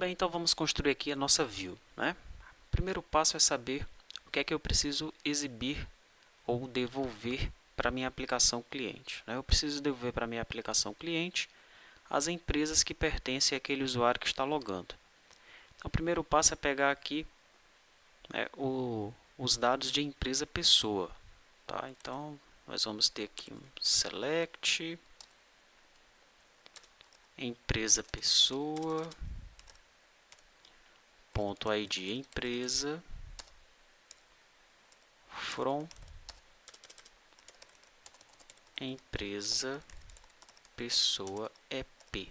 bem, então vamos construir aqui a nossa view, né? O primeiro passo é saber o que é que eu preciso exibir ou devolver para minha aplicação cliente, né? Eu preciso devolver para minha aplicação cliente as empresas que pertencem àquele usuário que está logando. Então, o primeiro passo é pegar aqui, né, os dados de empresa pessoa, tá? Então, nós vamos ter aqui um select empresa pessoa ponto id empresa from empresa pessoa EP.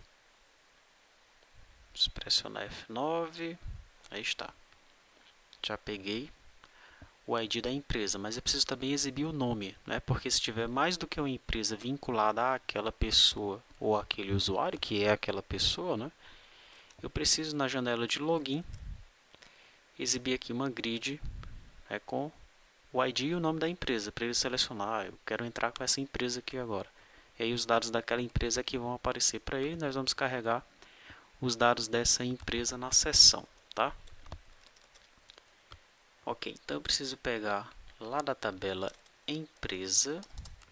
Vamos pressionar F9, aí está. Já peguei o ID da empresa, mas eu preciso também exibir o nome, né? Porque se tiver mais do que uma empresa vinculada àquela pessoa ou àquele usuário, que é aquela pessoa, né? Eu preciso na janela de login exibir aqui uma grid, né, com o ID e o nome da empresa, para ele selecionar, eu quero entrar com essa empresa aqui agora. E aí os dados daquela empresa aqui vão aparecer para ele, nós vamos carregar os dados dessa empresa na seção, tá? Ok, então eu preciso pegar lá da tabela empresa,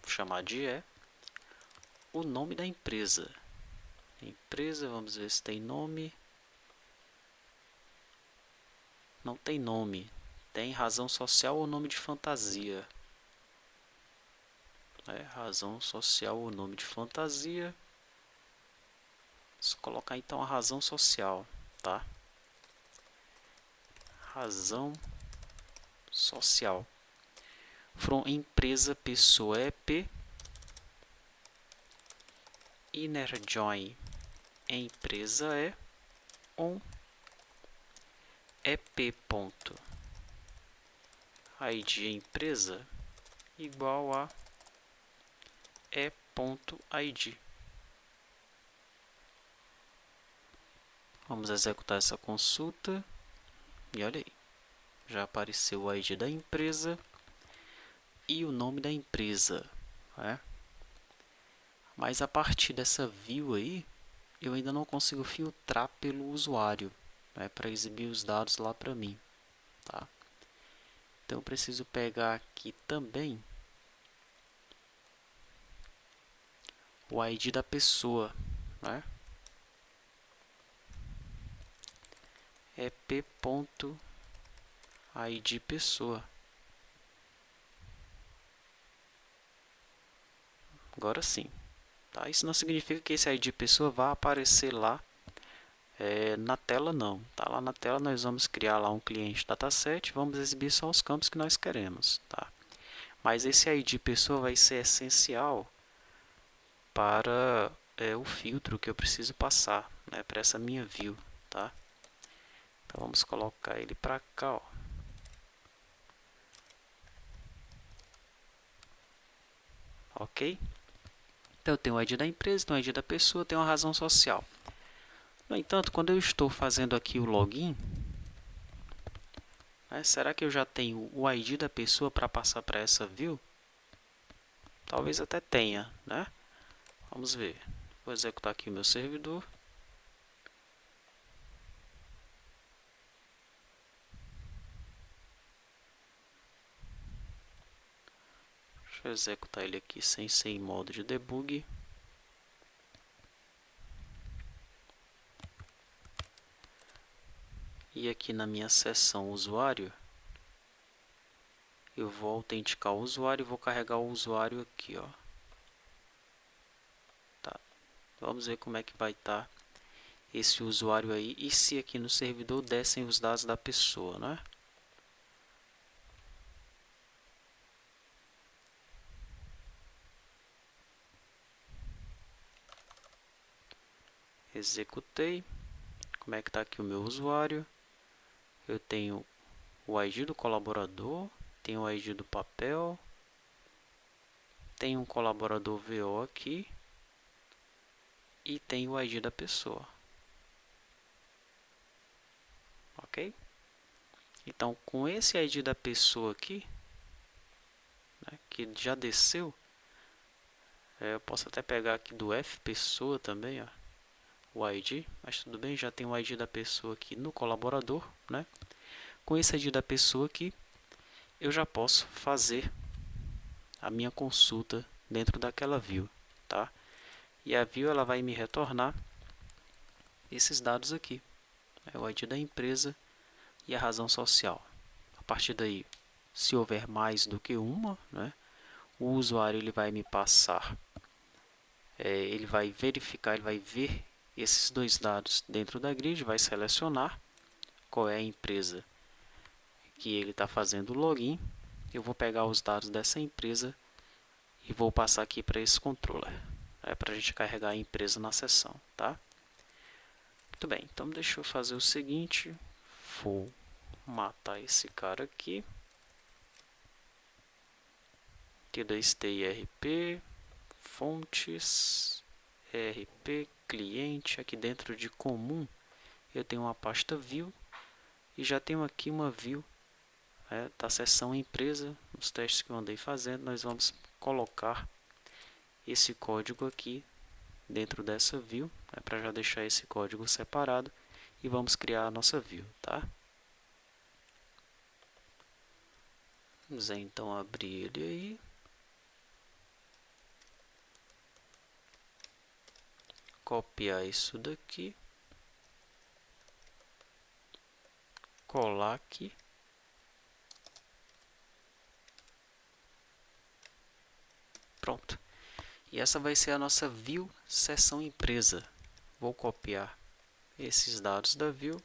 vou chamar de o nome da empresa. Empresa, vamos ver se tem nome. Não tem nome. Tem razão social ou nome de fantasia. Razão social ou nome de fantasia. Vou colocar então a razão social, tá? Razão social. From empresa pessoa EP. Inner join empresa on ep.id empresa igual a e.id. Vamos executar essa consulta e olha aí, já apareceu o ID da empresa e o nome da empresa, né? Mas a partir dessa view aí, eu ainda não consigo filtrar pelo usuário, né, para exibir os dados lá para mim, tá? Então eu preciso pegar aqui também o ID da pessoa, né? ep.id pessoa. Agora sim, tá? Isso não significa que esse ID pessoa vá aparecer lá na tela, não. Tá? Lá na tela nós vamos criar lá um cliente dataset, vamos exibir só os campos que nós queremos, tá? Mas esse ID pessoa vai ser essencial para o filtro que eu preciso passar, né, para essa minha view, tá? Então vamos colocar ele para cá, ó. Ok? Então eu tenho o ID da empresa, tenho o ID da pessoa, tenho a razão social. No entanto, quando eu estou fazendo aqui o login, né, será que eu já tenho o ID da pessoa para passar para essa view? Talvez até tenha, né? Vamos ver. Vou executar aqui o meu servidor. Deixa eu executar ele aqui sem ser em modo de debug. E aqui na minha seção usuário, eu vou autenticar o usuário e vou carregar o usuário aqui, ó. Tá. Vamos ver como é que vai estar esse usuário aí e se aqui no servidor descem os dados da pessoa, né? Executei. Como é que está aqui o meu usuário? Eu tenho o ID do colaborador, tenho o ID do papel, tenho um colaborador VO aqui e tenho o ID da pessoa. Ok? Então, com esse ID da pessoa aqui, né, que já desceu, eu posso até pegar aqui do F pessoa também, ó. o ID, mas tudo bem, já tem o ID da pessoa aqui no colaborador, né? Com esse ID da pessoa aqui, eu já posso fazer a minha consulta dentro daquela view, tá? E a view ela vai me retornar esses dados aqui, né? O ID da empresa e a razão social. A partir daí, se houver mais do que uma, né? O usuário ele vai me passar, ele vai verificar, ele vai ver esses dois dados dentro da grid, vai selecionar qual é a empresa que ele está fazendo o login. Eu vou pegar os dados dessa empresa e vou passar aqui para esse controller, para a gente carregar a empresa na sessão, tá? Muito bem, então deixa eu fazer o seguinte, vou matar esse cara aqui, T2TIRP, fontes, ERP, cliente, aqui dentro de comum eu tenho uma pasta view e já tenho aqui uma view da seção empresa. Nos testes que eu andei fazendo, nós vamos colocar esse código aqui dentro dessa view, para já deixar esse código separado, e vamos criar a nossa view, tá? Vamos então abrir ele aí. Copiar isso daqui. Colar aqui. Pronto. E essa vai ser a nossa view seção empresa. Vou copiar esses dados da view.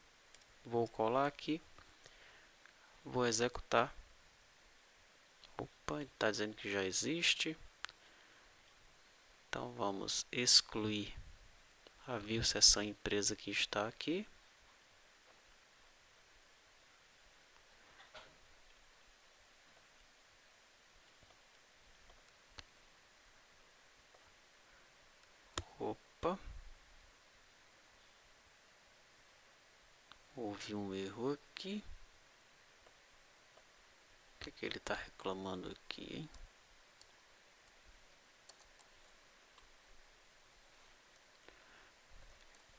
Vou colar aqui. Vou executar. Opa, ele está dizendo que já existe. Então vamos excluir a view seção empresa que está aqui. Opa. Houve um erro aqui. O que é que ele está reclamando aqui, hein?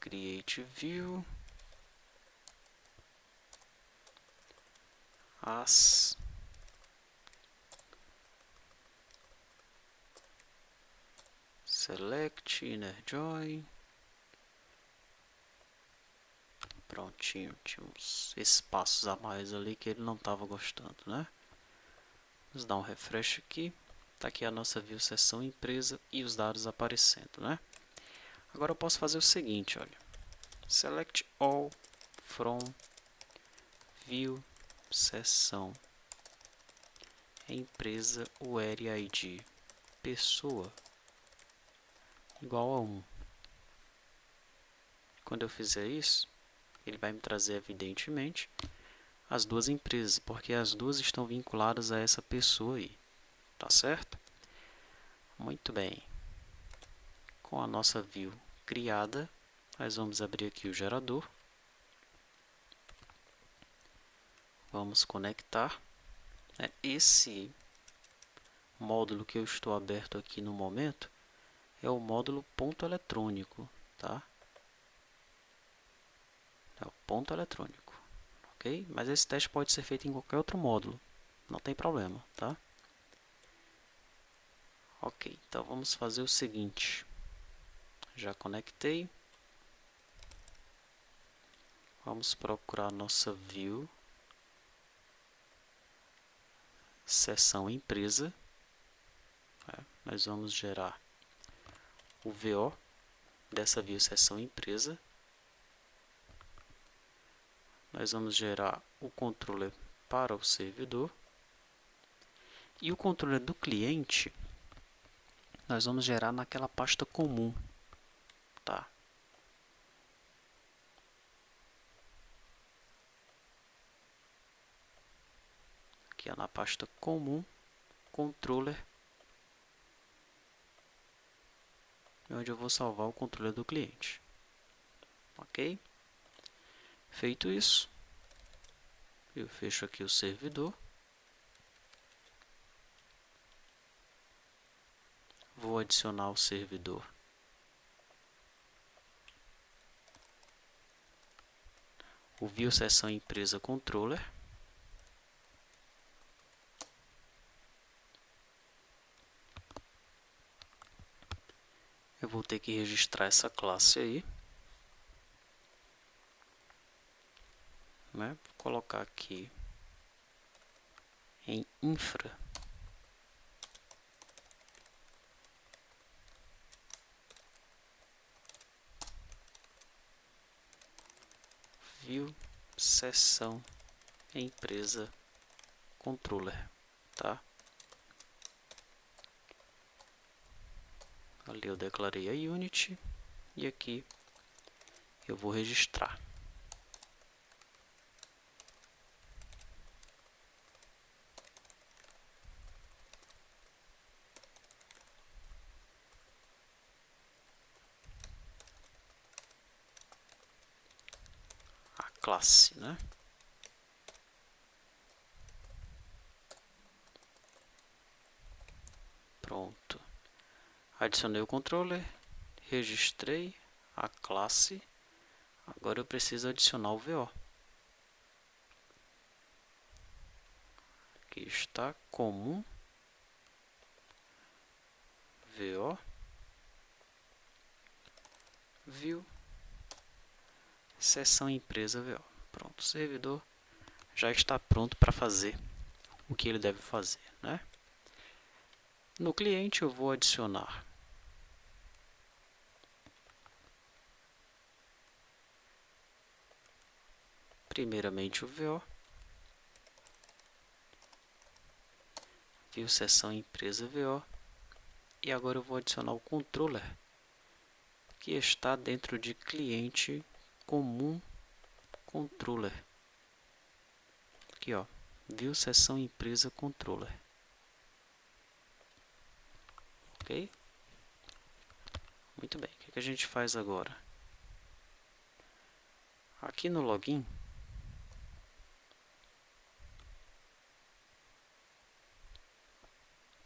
Create view. As. Select, inner join. Prontinho, tinha uns espaços a mais ali que ele não estava gostando, né? Vamos dar um refresh aqui. Está aqui a nossa view seção empresa e os dados aparecendo, né? Agora eu posso fazer o seguinte, olha. Select all from view seção empresa where ID pessoa igual a 1. Quando eu fizer isso, ele vai me trazer, evidentemente, as duas empresas, porque as duas estão vinculadas a essa pessoa aí, tá certo? Muito bem. Com a nossa view criada, nós vamos abrir aqui o gerador. Vamos conectar. Esse módulo que eu estou aberto aqui no momento é o módulo ponto eletrônico, tá? É o ponto eletrônico, ok? Mas esse teste pode ser feito em qualquer outro módulo, não tem problema, tá? Ok, então vamos fazer o seguinte. Já conectei. Vamos procurar nossa view seção empresa. Nós vamos gerar o VO dessa view seção empresa. Nós vamos gerar o controller para o servidor. E o controller do cliente, nós vamos gerar naquela pasta comum, tá? Aqui é na pasta comum, controller, onde eu vou salvar o controller do cliente. Ok? Feito isso, eu fecho aqui o servidor. Vou adicionar o servidor o view seção empresa controller. Eu vou ter que registrar essa classe aí, né? Vou colocar aqui em infra. View seção empresa controller, tá? Ali eu declarei a unit e aqui eu vou registrar. A classe, né? Pronto. Adicionei o controller, registrei a classe. Agora eu preciso adicionar o VO. Aqui está comum VO view seção empresa VO. Pronto, o servidor já está pronto para fazer o que ele deve fazer, né? No cliente eu vou adicionar primeiramente o VO, view seção empresa VO, e agora eu vou adicionar o controller que está dentro de cliente comum controller. Aqui, ó, view seção empresa controller. Ok? Muito bem. O que a gente faz agora? Aqui no login,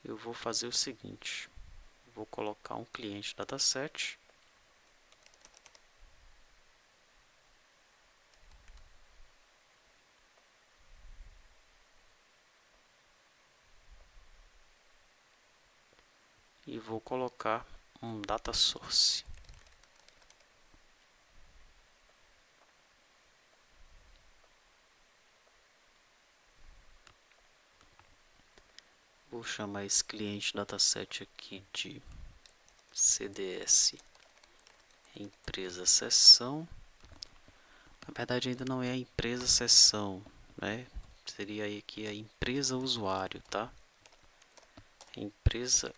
eu vou fazer o seguinte. Vou colocar um cliente dataset. E vou colocar um data source. Vou chamar esse cliente dataset aqui de CDS empresa seção. Na verdade ainda não é a empresa seção, né? Seria aí aqui a empresa usuário, tá? Empresa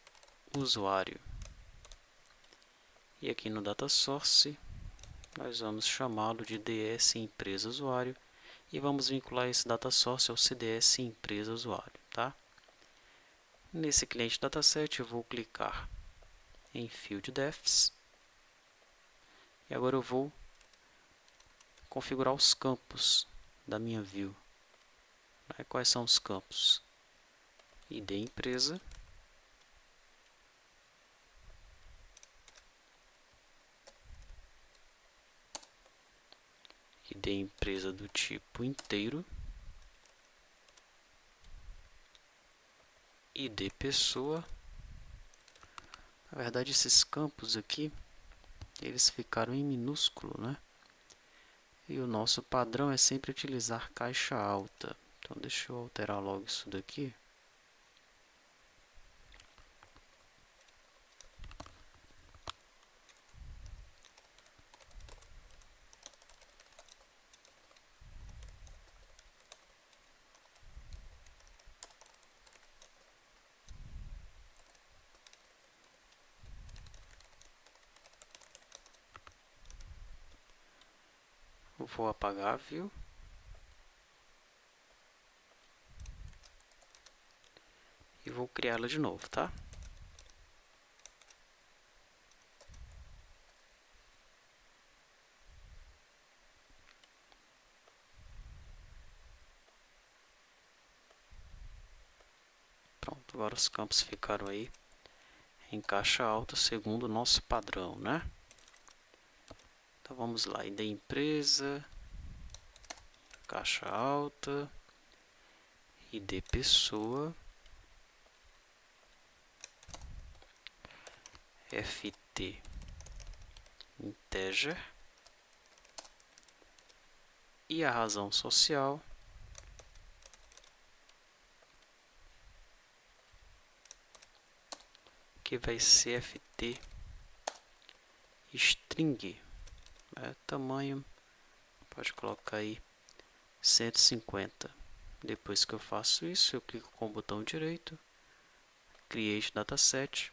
usuário. E aqui no data source nós vamos chamá-lo de ds empresa usuário e vamos vincular esse data source ao cds empresa usuário, tá? Nesse cliente dataset eu vou clicar em field defs e agora eu vou configurar os campos da minha view. Quais são os campos? ID empresa, ID empresa do tipo inteiro, ID pessoa. Na verdade esses campos aqui, eles ficaram em minúsculo, né? E o nosso padrão é sempre utilizar caixa alta. Então deixa eu alterar logo isso daqui. Eu vou apagar, viu? E vou criá-la de novo, tá? Pronto, agora os campos ficaram aí em caixa alta segundo o nosso padrão, né? Então vamos lá, ID empresa, caixa alta, ID pessoa, FT integer e a razão social que vai ser FT string, tamanho, pode colocar aí 150. Depois que eu faço isso, eu clico com o botão direito, Create Dataset,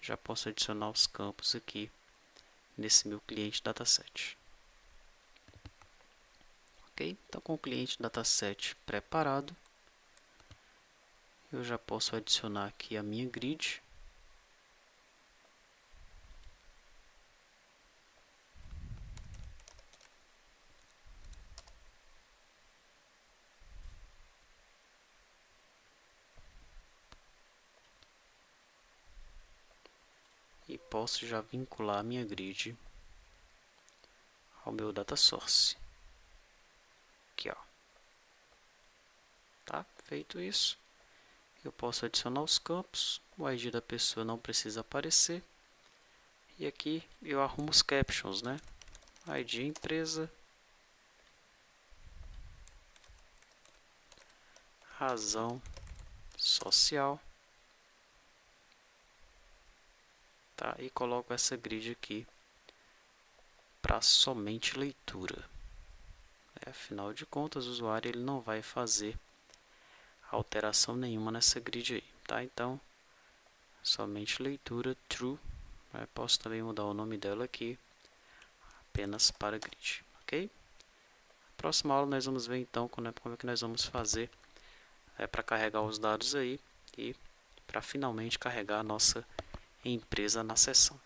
já posso adicionar os campos aqui nesse meu cliente dataset. Ok? Então, com o cliente dataset preparado, eu já posso adicionar aqui a minha grid. E posso já vincular a minha grid ao meu data source. Aqui, ó. Tá? Feito isso, eu posso adicionar os campos. O ID da pessoa não precisa aparecer. E aqui eu arrumo os captions, né? ID empresa, razão social, tá? E coloco essa grid aqui para somente leitura. Afinal de contas, o usuário ele não vai fazer alteração nenhuma nessa grid aí, tá? Então, somente leitura true. Posso também mudar o nome dela aqui apenas para grid, ok? Na próxima aula nós vamos ver então como é que nós vamos fazer para carregar os dados aí e para finalmente carregar a nossa empresa na seção.